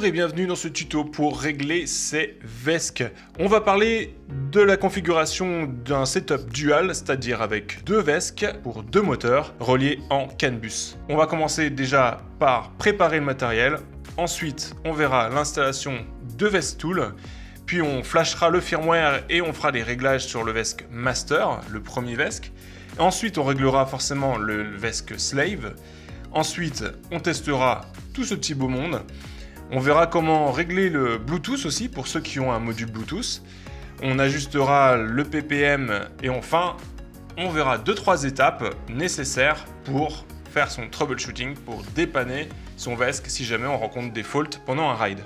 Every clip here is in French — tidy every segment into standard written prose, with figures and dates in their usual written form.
Bonjour et bienvenue dans ce tuto pour régler ces VESC. On va parler de la configuration d'un setup dual, c'est-à-dire avec deux VESC pour deux moteurs reliés en CAN bus. On va commencer déjà par préparer le matériel, ensuite on verra l'installation de VESC Tool, puis on flashera le firmware et on fera des réglages sur le VESC Master, le premier VESC. Ensuite on réglera forcément le VESC Slave. Ensuite on testera tout ce petit beau monde. On verra comment régler le Bluetooth aussi pour ceux qui ont un module Bluetooth. On ajustera le ppm et enfin, on verra 2-3 étapes nécessaires pour faire son troubleshooting, pour dépanner son VESC si jamais on rencontre des faults pendant un ride.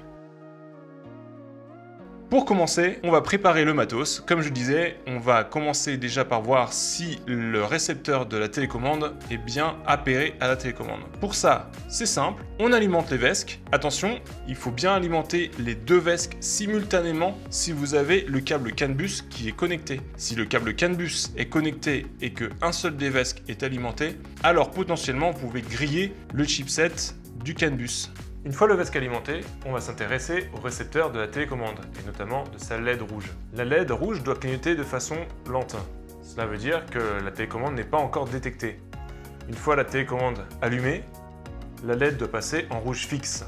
Pour commencer, on va préparer le matos. Comme je disais, on va commencer déjà par voir si le récepteur de la télécommande est bien appairé à la télécommande. Pour ça, c'est simple, on alimente les VESC. Attention, il faut bien alimenter les deux VESC simultanément si vous avez le câble CAN bus qui est connecté. Si le câble CAN bus est connecté et qu'un seul des VESC est alimenté, alors potentiellement vous pouvez griller le chipset du CAN bus. Une fois le VESC alimenté, on va s'intéresser au récepteur de la télécommande, et notamment de sa LED rouge. La LED rouge doit clignoter de façon lente. Cela veut dire que la télécommande n'est pas encore détectée. Une fois la télécommande allumée, la LED doit passer en rouge fixe.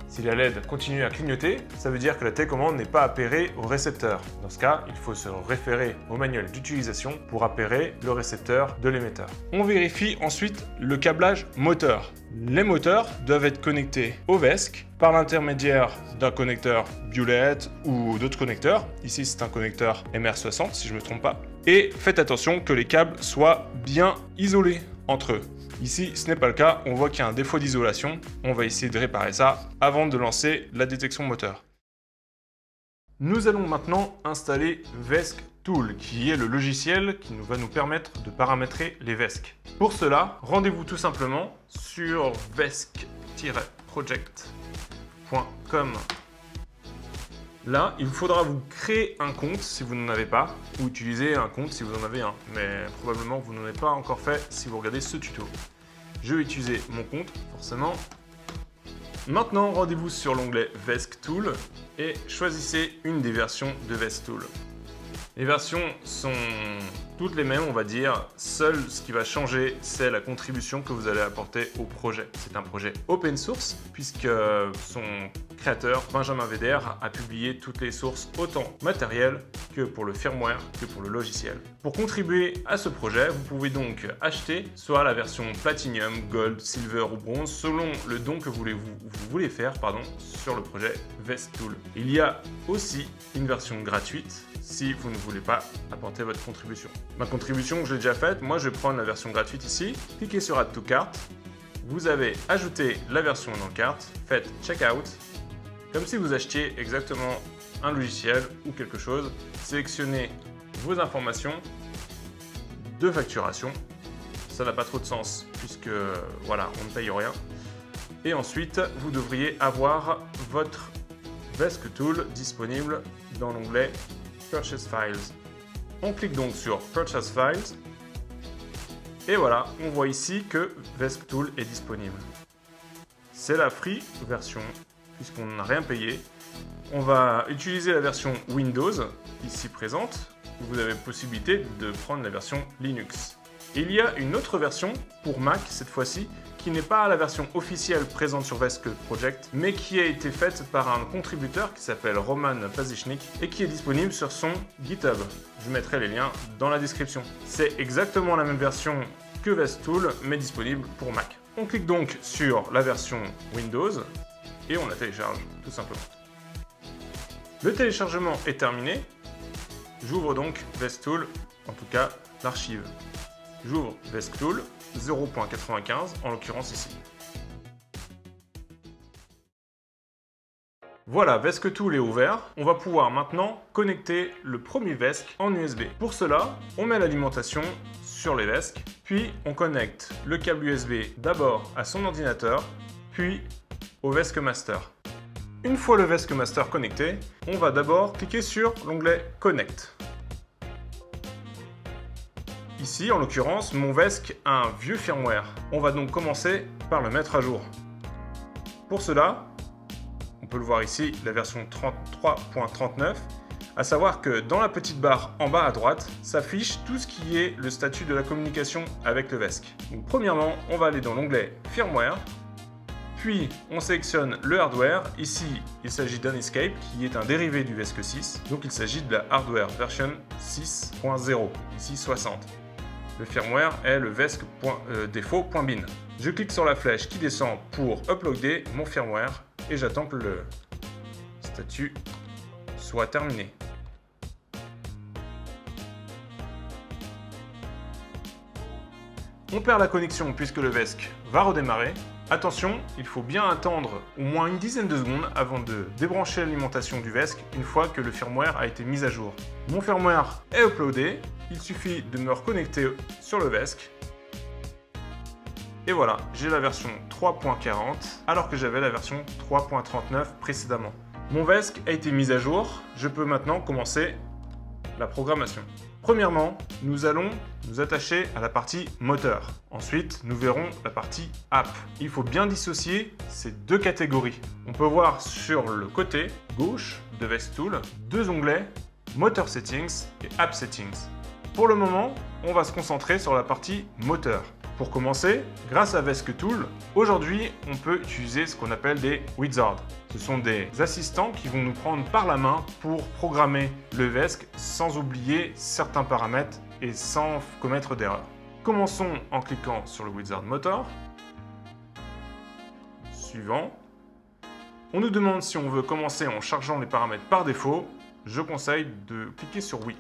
Si la LED continue à clignoter, ça veut dire que la télécommande n'est pas appairée au récepteur. Dans ce cas, il faut se référer au manuel d'utilisation pour appairer le récepteur de l'émetteur. On vérifie ensuite le câblage moteur. Les moteurs doivent être connectés au VESC par l'intermédiaire d'un connecteur Bluetooth ou d'autres connecteurs. Ici, c'est un connecteur MR60 si je ne me trompe pas. Et faites attention que les câbles soient bien isolés entre eux. Ici, ce n'est pas le cas, on voit qu'il y a un défaut d'isolation. On va essayer de réparer ça avant de lancer la détection moteur. Nous allons maintenant installer VESC Tool, qui est le logiciel qui va nous permettre de paramétrer les VESC. Pour cela, rendez-vous tout simplement sur vesc-project.com. Là, il faudra vous créer un compte si vous n'en avez pas, ou utiliser un compte si vous en avez un, mais probablement vous n'en avez pas encore fait si vous regardez ce tuto. Je vais utiliser mon compte, forcément. Maintenant, rendez-vous sur l'onglet VESC Tool et choisissez une des versions de VESC Tool. Les versions sont toutes les mêmes, on va dire. Seul ce qui va changer, c'est la contribution que vous allez apporter au projet. C'est un projet open source, puisque son créateur, Benjamin Veder, a publié toutes les sources, autant matérielles que pour le firmware, que pour le logiciel. Pour contribuer à ce projet, vous pouvez donc acheter soit la version Platinum, Gold, Silver ou Bronze, selon le don que vous voulez faire sur le projet VESC Tool. Il y a aussi une version gratuite, si vous ne voulez pas apporter votre contribution. Ma contribution, je l'ai déjà faite. Moi, je vais prendre la version gratuite ici. Cliquez sur Add to Cart. Vous avez ajouté la version dans le cart. Faites Checkout. Comme si vous achetiez exactement un logiciel ou quelque chose. Sélectionnez vos informations de facturation. Ça n'a pas trop de sens puisque voilà, on ne paye rien. Et ensuite, vous devriez avoir votre VESC Tool disponible dans l'onglet Purchase Files. On clique donc sur Purchase Files et voilà, on voit ici que VESC Tool est disponible. C'est la free version puisqu'on n'a rien payé. On va utiliser la version Windows ici présente. Vous avez possibilité de prendre la version Linux. Il y a une autre version pour Mac cette fois-ci qui n'est pas la version officielle présente sur VESC Project, mais qui a été faite par un contributeur qui s'appelle Roman Pazichnik et qui est disponible sur son GitHub. Je mettrai les liens dans la description. C'est exactement la même version que VESC Tool, mais disponible pour Mac. On clique donc sur la version Windows et on la télécharge, tout simplement. Le téléchargement est terminé. J'ouvre donc VESC Tool, en tout cas l'archive. J'ouvre VESC Tool 0.95, en l'occurrence ici. Voilà, VESC Tool est ouvert. On va pouvoir maintenant connecter le premier VESC en USB. Pour cela, on met l'alimentation sur les VESC, puis on connecte le câble USB d'abord à son ordinateur, puis au VESC Master. Une fois le VESC Master connecté, on va d'abord cliquer sur l'onglet Connect. Ici, en l'occurrence, mon VESC a un vieux firmware. On va donc commencer par le mettre à jour. Pour cela, on peut le voir ici, la version 33.39. À savoir que dans la petite barre en bas à droite, s'affiche tout ce qui est le statut de la communication avec le VESC. Donc, premièrement, on va aller dans l'onglet Firmware, puis on sélectionne le hardware. Ici, il s'agit d'un Escape qui est un dérivé du VESC 6, donc il s'agit de la hardware version 6.0, ici 60. Le firmware est le VESC.défaut.bin. Je clique sur la flèche qui descend pour uploader mon firmware et j'attends que le statut soit terminé. On perd la connexion puisque le VESC va redémarrer. Attention, il faut bien attendre au moins une dizaine de secondes avant de débrancher l'alimentation du VESC une fois que le firmware a été mis à jour. Mon firmware est uploadé, il suffit de me reconnecter sur le VESC. Et voilà, j'ai la version 3.40 alors que j'avais la version 3.39 précédemment. Mon VESC a été mis à jour, je peux maintenant commencer la programmation. Premièrement, nous allons nous attacher à la partie moteur. Ensuite, nous verrons la partie app. Il faut bien dissocier ces deux catégories. On peut voir sur le côté gauche de VESC Tool deux onglets Motor Settings et App Settings. Pour le moment, on va se concentrer sur la partie moteur. Pour commencer, grâce à VESC Tool, aujourd'hui, on peut utiliser ce qu'on appelle des wizards. Ce sont des assistants qui vont nous prendre par la main pour programmer le VESC sans oublier certains paramètres et sans commettre d'erreurs. Commençons en cliquant sur le Wizard Motor. Suivant. On nous demande si on veut commencer en chargeant les paramètres par défaut. Je conseille de cliquer sur oui.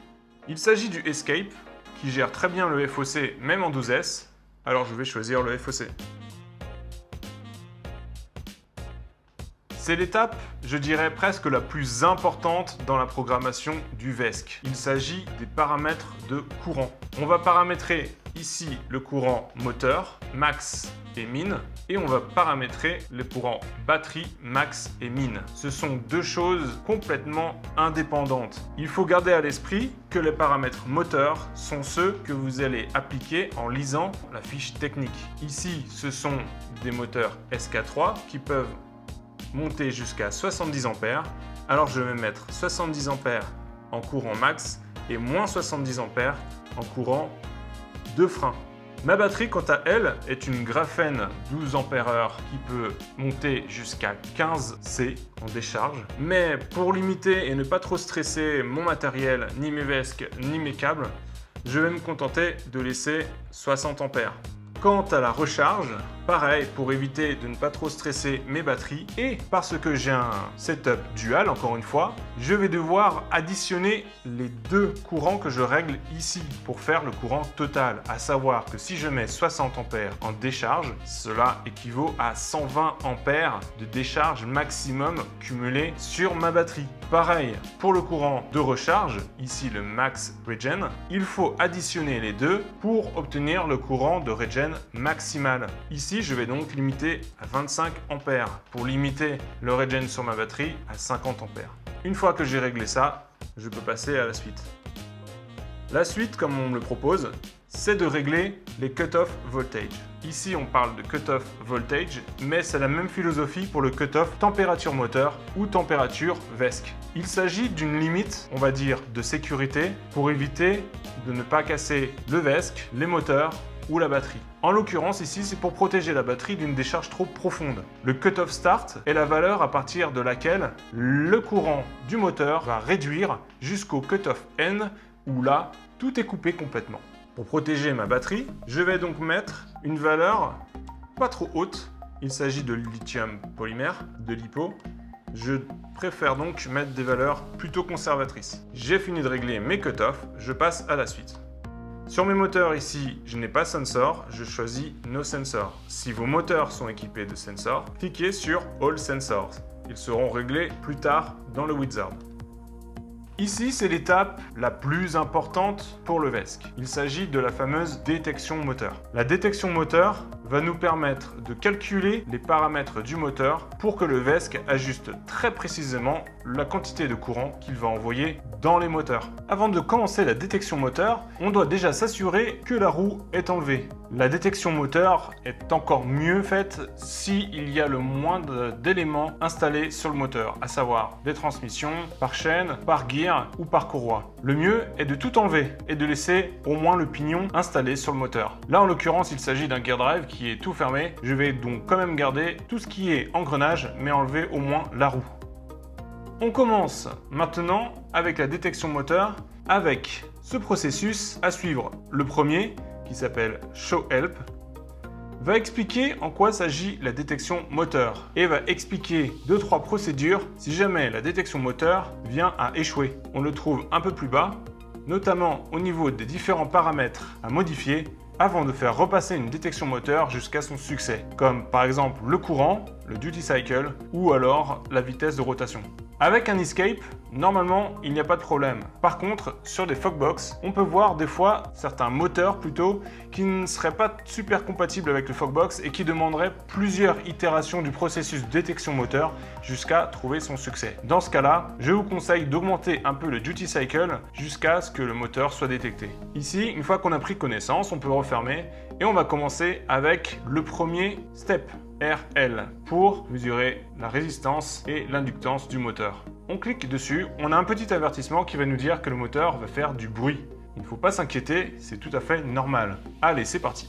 Il s'agit du Escape qui gère très bien le FOC même en 12S. Alors je vais choisir le FOC. C'est l'étape, je dirais presque la plus importante dans la programmation du VESC. Il s'agit des paramètres de courant. On va paramétrer ici le courant moteur, max et min, et on va paramétrer le courant batterie, max et min. Ce sont deux choses complètement indépendantes. Il faut garder à l'esprit que les paramètres moteurs sont ceux que vous allez appliquer en lisant la fiche technique. Ici, ce sont des moteurs SK3 qui peuvent monter jusqu'à 70 A. Alors je vais mettre 70 A en courant max et moins 70 A en courant de frein. Ma batterie, quant à elle, est une Graphene 12 Ah qui peut monter jusqu'à 15 C en décharge. Mais pour limiter et ne pas trop stresser mon matériel, ni mes VESC, ni mes câbles, je vais me contenter de laisser 60 A. Quant à la recharge, pareil, pour éviter de ne pas trop stresser mes batteries et parce que j'ai un setup dual, encore une fois, je vais devoir additionner les deux courants que je règle ici pour faire le courant total. À savoir que si je mets 60 A en décharge, cela équivaut à 120 A de décharge maximum cumulé sur ma batterie. Pareil, pour le courant de recharge, ici le max regen, il faut additionner les deux pour obtenir le courant de regen maximal. Ici, je vais donc limiter à 25 A pour limiter le regen sur ma batterie à 50 A. Une fois que j'ai réglé ça, je peux passer à la suite. La suite, comme on me le propose, c'est de régler les cut-off voltage. Ici, on parle de cut-off voltage, mais c'est la même philosophie pour le cut-off température moteur ou température VESC. Il s'agit d'une limite, on va dire, de sécurité pour éviter de ne pas casser le VESC, les moteurs ou la batterie. En l'occurrence, ici, c'est pour protéger la batterie d'une décharge trop profonde. Le cut-off start est la valeur à partir de laquelle le courant du moteur va réduire jusqu'au cut-off end, où là, tout est coupé complètement. Pour protéger ma batterie, je vais donc mettre une valeur pas trop haute. Il s'agit de lithium polymère, de LiPo. Je préfère donc mettre des valeurs plutôt conservatrices. J'ai fini de régler mes cut-off, je passe à la suite. Sur mes moteurs ici, je n'ai pas sensor, je choisis No Sensor. Si vos moteurs sont équipés de sensors, cliquez sur All Sensors. Ils seront réglés plus tard dans le wizard. Ici, c'est l'étape la plus importante pour le VESC. Il s'agit de la fameuse détection moteur. La détection moteur va nous permettre de calculer les paramètres du moteur pour que le VESC ajuste très précisément la quantité de courant qu'il va envoyer dans les moteurs. Avant de commencer la détection moteur, on doit déjà s'assurer que la roue est enlevée. La détection moteur est encore mieux faite s'il y a le moindre d'éléments installés sur le moteur, à savoir des transmissions, par chaîne, par gear ou par courroie. Le mieux est de tout enlever et de laisser au moins le pignon installé sur le moteur. Là en l'occurrence il s'agit d'un gear drive qui est tout fermé, je vais donc quand même garder tout ce qui est engrenage mais enlever au moins la roue. On commence maintenant avec la détection moteur avec ce processus à suivre. Le premier, qui s'appelle Show Help, va expliquer en quoi s'agit la détection moteur et va expliquer 2-3 procédures si jamais la détection moteur vient à échouer. On le trouve un peu plus bas, notamment au niveau des différents paramètres à modifier avant de faire repasser une détection moteur jusqu'à son succès, comme par exemple le courant, le duty cycle ou alors la vitesse de rotation. Avec un escape, normalement, il n'y a pas de problème. Par contre, sur des Fogbox, on peut voir des fois certains moteurs plutôt qui ne seraient pas super compatibles avec le Fogbox et qui demanderaient plusieurs itérations du processus de détection moteur jusqu'à trouver son succès. Dans ce cas-là, je vous conseille d'augmenter un peu le duty cycle jusqu'à ce que le moteur soit détecté. Ici, une fois qu'on a pris connaissance, on peut refermer et on va commencer avec le premier step. RL pour mesurer la résistance et l'inductance du moteur. On clique dessus, on a un petit avertissement qui va nous dire que le moteur va faire du bruit. Il ne faut pas s'inquiéter, c'est tout à fait normal. Allez, c'est parti.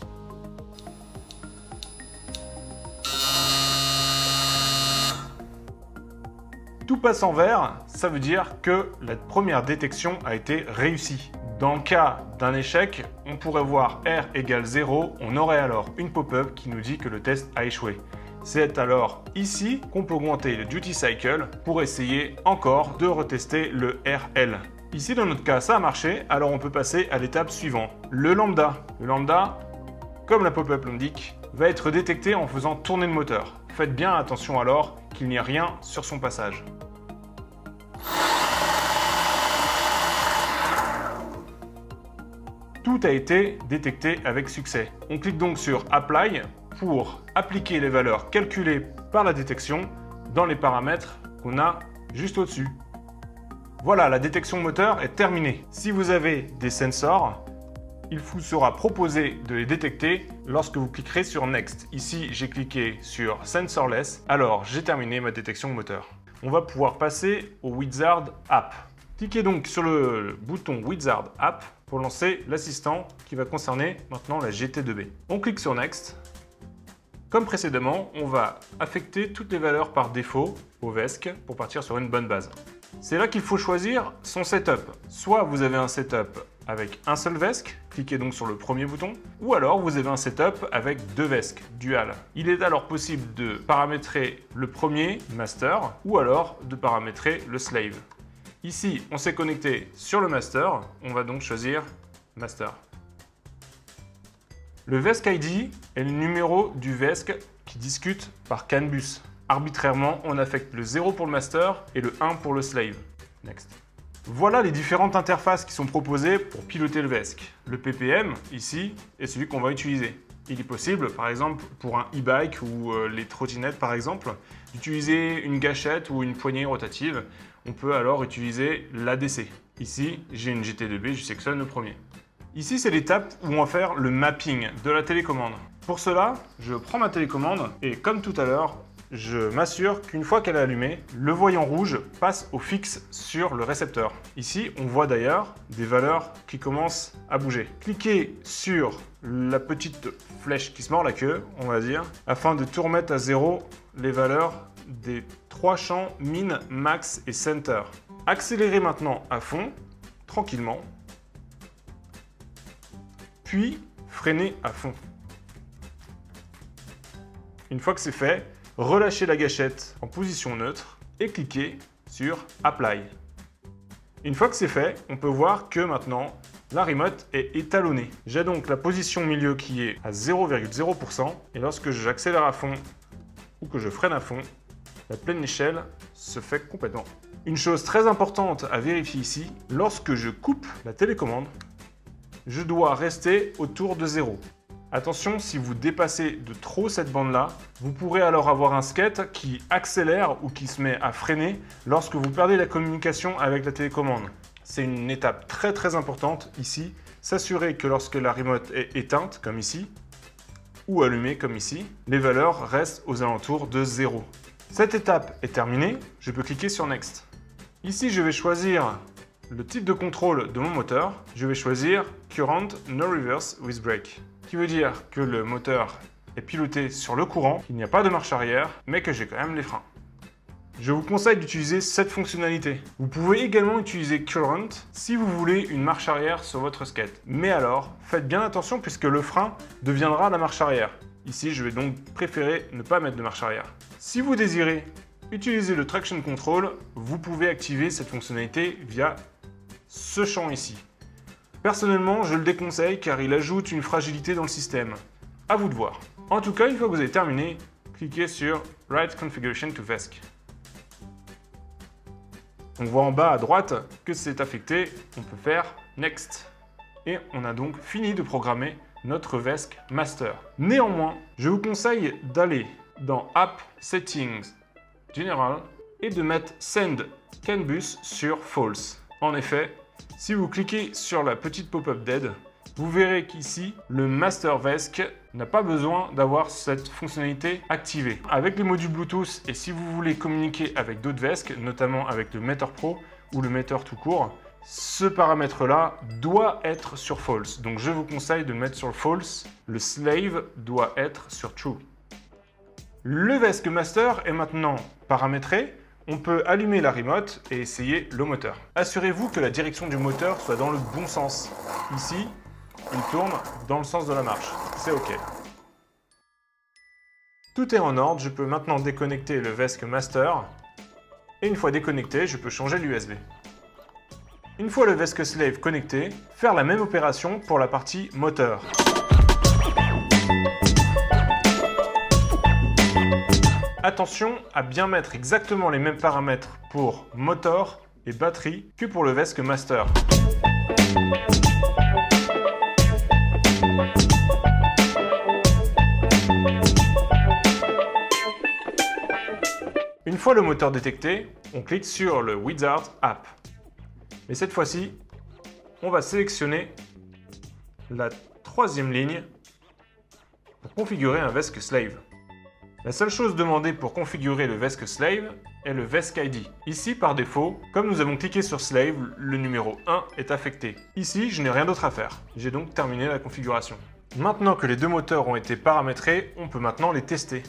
Tout passe en vert, ça veut dire que la première détection a été réussie. Dans le cas d'un échec, on pourrait voir R égale 0, on aurait alors une pop-up qui nous dit que le test a échoué. C'est alors ici qu'on peut augmenter le duty cycle pour essayer encore de retester le RL. Ici dans notre cas ça a marché, alors on peut passer à l'étape suivante, le lambda. Le lambda, comme la pop-up l'indique, va être détecté en faisant tourner le moteur. Faites bien attention alors qu'il n'y a rien sur son passage. Tout a été détecté avec succès. On clique donc sur Apply pour appliquer les valeurs calculées par la détection dans les paramètres qu'on a juste au-dessus. Voilà, la détection moteur est terminée. Si vous avez des sensors, il vous sera proposé de les détecter lorsque vous cliquerez sur Next. Ici, j'ai cliqué sur Sensorless, alors j'ai terminé ma détection moteur. On va pouvoir passer au Wizard App. Cliquez donc sur le bouton Wizard App pour lancer l'assistant qui va concerner maintenant la GT2B. On clique sur Next. Comme précédemment, on va affecter toutes les valeurs par défaut au VESC pour partir sur une bonne base. C'est là qu'il faut choisir son setup. Soit vous avez un setup avec un seul VESC, cliquez donc sur le premier bouton, ou alors vous avez un setup avec deux VESC, dual. Il est alors possible de paramétrer le premier, master, ou alors de paramétrer le slave. Ici, on s'est connecté sur le master, on va donc choisir master. Le VESC ID est le numéro du VESC qui discute par CAN bus. Arbitrairement, on affecte le 0 pour le master et le 1 pour le slave. Next. Voilà les différentes interfaces qui sont proposées pour piloter le VESC. Le PPM, ici, est celui qu'on va utiliser. Il est possible, par exemple, pour un e-bike ou les trottinettes, par exemple, d'utiliser une gâchette ou une poignée rotative. On peut alors utiliser l'ADC. Ici, j'ai une GT2B, je sélectionne le premier. Ici, c'est l'étape où on va faire le mapping de la télécommande. Pour cela, je prends ma télécommande et comme tout à l'heure, je m'assure qu'une fois qu'elle est allumée, le voyant rouge passe au fixe sur le récepteur. Ici, on voit d'ailleurs des valeurs qui commencent à bouger. Cliquez sur la petite flèche qui se mord la queue, on va dire, afin de tout remettre à zéro les valeurs des trois champs min, max et center. Accélérez maintenant à fond, tranquillement, puis freinez à fond. Une fois que c'est fait, relâchez la gâchette en position neutre et cliquez sur Apply. Une fois que c'est fait, on peut voir que maintenant, la remote est étalonnée. J'ai donc la position milieu qui est à 0,0% et lorsque j'accélère à fond ou que je freine à fond, la pleine échelle se fait complètement. Une chose très importante à vérifier ici, lorsque je coupe la télécommande, je dois rester autour de 0. Attention, si vous dépassez de trop cette bande-là, vous pourrez alors avoir un skate qui accélère ou qui se met à freiner lorsque vous perdez la communication avec la télécommande. C'est une étape très importante ici, s'assurer que lorsque la remote est éteinte, comme ici, ou allumée, comme ici, les valeurs restent aux alentours de 0. Cette étape est terminée, je peux cliquer sur Next. Ici, je vais choisir le type de contrôle de mon moteur. Je vais choisir Current No Reverse with Brake, qui veut dire que le moteur est piloté sur le courant, qu'il n'y a pas de marche arrière, mais que j'ai quand même les freins. Je vous conseille d'utiliser cette fonctionnalité. Vous pouvez également utiliser Current si vous voulez une marche arrière sur votre skate. Mais alors, faites bien attention puisque le frein deviendra la marche arrière. Ici, je vais donc préférer ne pas mettre de marche arrière. Si vous désirez utiliser le Traction Control, vous pouvez activer cette fonctionnalité via ce champ ici. Personnellement, je le déconseille car il ajoute une fragilité dans le système. À vous de voir. En tout cas, une fois que vous avez terminé, cliquez sur Write Configuration to VESC. On voit en bas à droite que c'est affecté, on peut faire Next. Et on a donc fini de programmer notre VESC Master. Néanmoins, je vous conseille d'aller dans App, Settings, General et de mettre Send CAN bus sur False. En effet, si vous cliquez sur la petite pop-up d'aide, vous verrez qu'ici, le Master VESC n'a pas besoin d'avoir cette fonctionnalité activée. Avec les modules Bluetooth et si vous voulez communiquer avec d'autres VESC, notamment avec le Meter Pro ou le Meter tout court, ce paramètre-là doit être sur False. Donc je vous conseille de le mettre sur False. Le Slave doit être sur True. Le VESC Master est maintenant paramétré. On peut allumer la remote et essayer le moteur. Assurez-vous que la direction du moteur soit dans le bon sens. Ici, il tourne dans le sens de la marche. C'est OK. Tout est en ordre. Je peux maintenant déconnecter le VESC Master. Et une fois déconnecté, je peux changer l'USB. Une fois le VESC Slave connecté, faire la même opération pour la partie moteur. Attention à bien mettre exactement les mêmes paramètres pour moteur et batterie que pour le VESC Master. Une fois le moteur détecté, on clique sur le Wizard App. Mais cette fois-ci, on va sélectionner la troisième ligne pour configurer un VESC Slave. La seule chose demandée pour configurer le VESC Slave est le VESC ID. Ici, par défaut, comme nous avons cliqué sur Slave, le numéro 1 est affecté. Ici, je n'ai rien d'autre à faire. J'ai donc terminé la configuration. Maintenant que les deux moteurs ont été paramétrés, on peut maintenant les tester.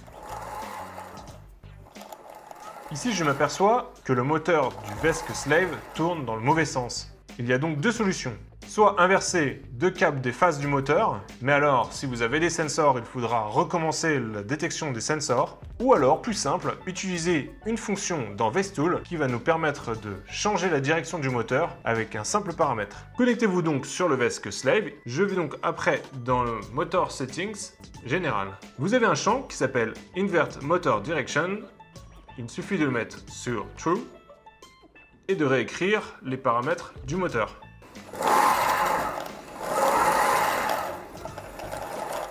Ici, je m'aperçois que le moteur du VESC Slave tourne dans le mauvais sens. Il y a donc deux solutions. Soit inverser deux câbles des phases du moteur, mais alors si vous avez des sensors, il faudra recommencer la détection des sensors. Ou alors, plus simple, utiliser une fonction dans VESCTool qui va nous permettre de changer la direction du moteur avec un simple paramètre. Connectez-vous donc sur le VESC Slave. Je vais donc après dans le Motor Settings Général. Vous avez un champ qui s'appelle Invert Motor Direction. Il suffit de le mettre sur True et de réécrire les paramètres du moteur.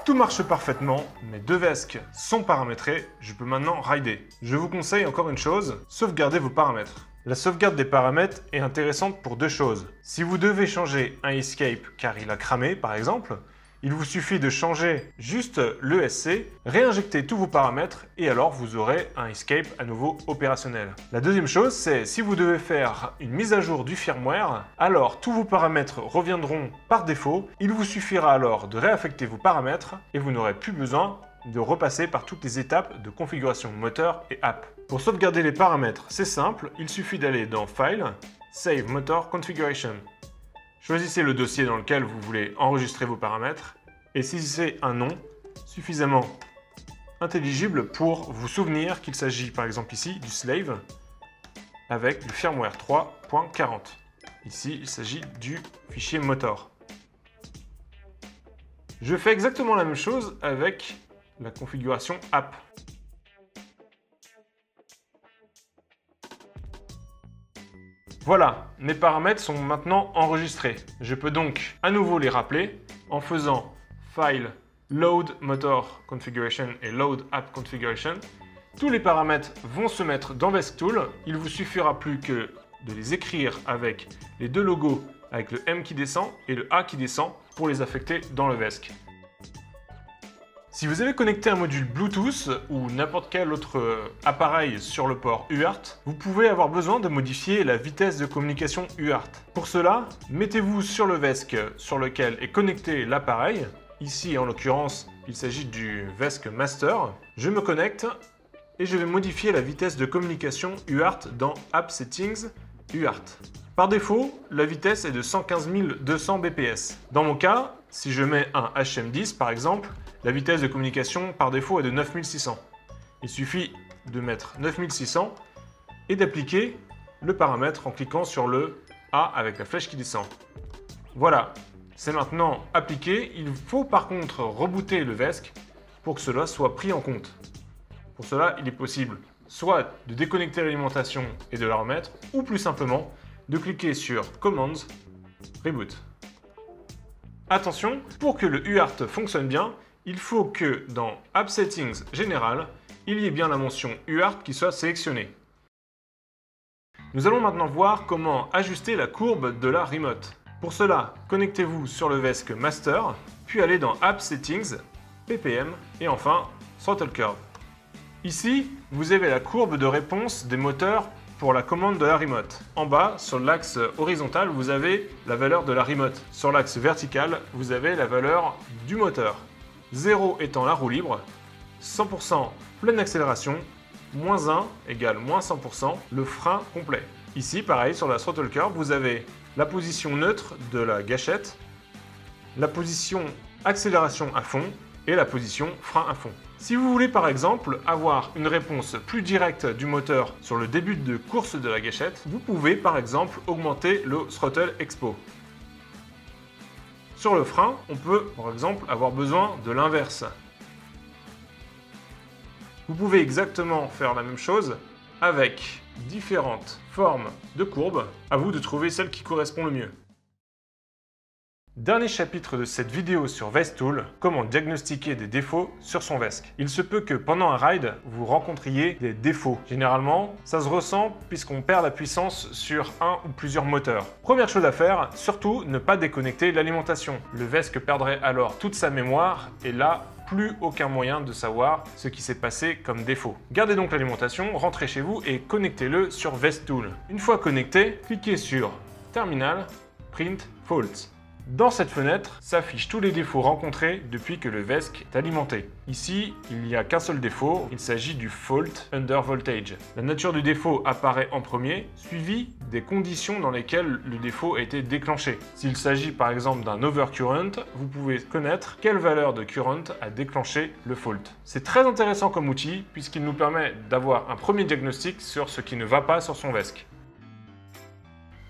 Tout marche parfaitement, mes deux VESC sont paramétrés, je peux maintenant rider. Je vous conseille encore une chose, sauvegardez vos paramètres. La sauvegarde des paramètres est intéressante pour deux choses. Si vous devez changer un escape car il a cramé par exemple, il vous suffit de changer juste l'ESC, réinjecter tous vos paramètres et alors vous aurez un escape à nouveau opérationnel. La deuxième chose, c'est si vous devez faire une mise à jour du firmware, alors tous vos paramètres reviendront par défaut. Il vous suffira alors de réaffecter vos paramètres et vous n'aurez plus besoin de repasser par toutes les étapes de configuration moteur et app. Pour sauvegarder les paramètres, c'est simple, il suffit d'aller dans File, Save Motor Configuration. Choisissez le dossier dans lequel vous voulez enregistrer vos paramètres et saisissez un nom suffisamment intelligible pour vous souvenir qu'il s'agit par exemple ici du Slave avec le firmware 3.40. Ici, il s'agit du fichier motor. Je fais exactement la même chose avec la configuration app. Voilà, mes paramètres sont maintenant enregistrés. Je peux donc à nouveau les rappeler en faisant File, Load Motor Configuration et Load App Configuration. Tous les paramètres vont se mettre dans VESC-Tool. Il vous suffira plus que de les écrire avec les deux logos, avec le M qui descend et le A qui descend pour les affecter dans le VESC. Si vous avez connecté un module Bluetooth ou n'importe quel autre appareil sur le port UART, vous pouvez avoir besoin de modifier la vitesse de communication UART. Pour cela, mettez-vous sur le VESC sur lequel est connecté l'appareil. Ici, en l'occurrence, il s'agit du VESC Master. Je me connecte et je vais modifier la vitesse de communication UART dans App Settings UART. Par défaut, la vitesse est de 115 200 bps. Dans mon cas, si je mets un HM10 par exemple, la vitesse de communication par défaut est de 9600. Il suffit de mettre 9600 et d'appliquer le paramètre en cliquant sur le A avec la flèche qui descend. Voilà, c'est maintenant appliqué. Il faut par contre rebooter le VESC pour que cela soit pris en compte. Pour cela, il est possible soit de déconnecter l'alimentation et de la remettre, ou plus simplement de cliquer sur Commands, Reboot. Attention, pour que le UART fonctionne bien, il faut que dans App Settings Général, il y ait bien la mention UART qui soit sélectionnée. Nous allons maintenant voir comment ajuster la courbe de la remote. Pour cela, connectez-vous sur le VESC Master, puis allez dans App Settings, PPM et enfin Throttle Curve. Ici, vous avez la courbe de réponse des moteurs pour la commande de la remote. En bas, sur l'axe horizontal, vous avez la valeur de la remote. Sur l'axe vertical, vous avez la valeur du moteur. 0 étant la roue libre, 100% pleine accélération, moins 1 égale moins 100% le frein complet. Ici, pareil, sur la throttle curve, vous avez la position neutre de la gâchette, la position accélération à fond et la position frein à fond. Si vous voulez par exemple avoir une réponse plus directe du moteur sur le début de course de la gâchette, vous pouvez par exemple augmenter le throttle expo. Sur le frein, on peut par exemple avoir besoin de l'inverse. Vous pouvez exactement faire la même chose avec différentes formes de courbes. À vous de trouver celle qui correspond le mieux. Dernier chapitre de cette vidéo sur VESC-Tool, comment diagnostiquer des défauts sur son VESC. Il se peut que pendant un ride, vous rencontriez des défauts. Généralement, ça se ressent puisqu'on perd la puissance sur un ou plusieurs moteurs. Première chose à faire, surtout ne pas déconnecter l'alimentation. Le VESC perdrait alors toute sa mémoire et là, plus aucun moyen de savoir ce qui s'est passé comme défaut. Gardez donc l'alimentation, rentrez chez vous et connectez-le sur VESC-Tool. Une fois connecté, cliquez sur Terminal, Print Faults. Dans cette fenêtre s'affichent tous les défauts rencontrés depuis que le VESC est alimenté. Ici, il n'y a qu'un seul défaut, il s'agit du Fault Under Voltage. La nature du défaut apparaît en premier, suivi des conditions dans lesquelles le défaut a été déclenché. S'il s'agit par exemple d'un overcurrent, vous pouvez connaître quelle valeur de current a déclenché le fault. C'est très intéressant comme outil puisqu'il nous permet d'avoir un premier diagnostic sur ce qui ne va pas sur son VESC.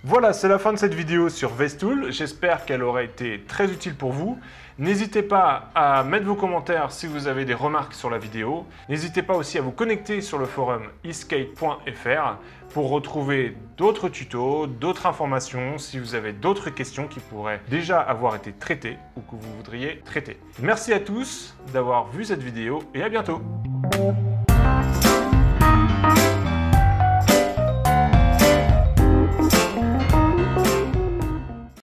Voilà, c'est la fin de cette vidéo sur VESC-Tool. J'espère qu'elle aura été très utile pour vous. N'hésitez pas à mettre vos commentaires si vous avez des remarques sur la vidéo. N'hésitez pas aussi à vous connecter sur le forum eskate.fr pour retrouver d'autres tutos, d'autres informations, si vous avez d'autres questions qui pourraient déjà avoir été traitées ou que vous voudriez traiter. Merci à tous d'avoir vu cette vidéo et à bientôt.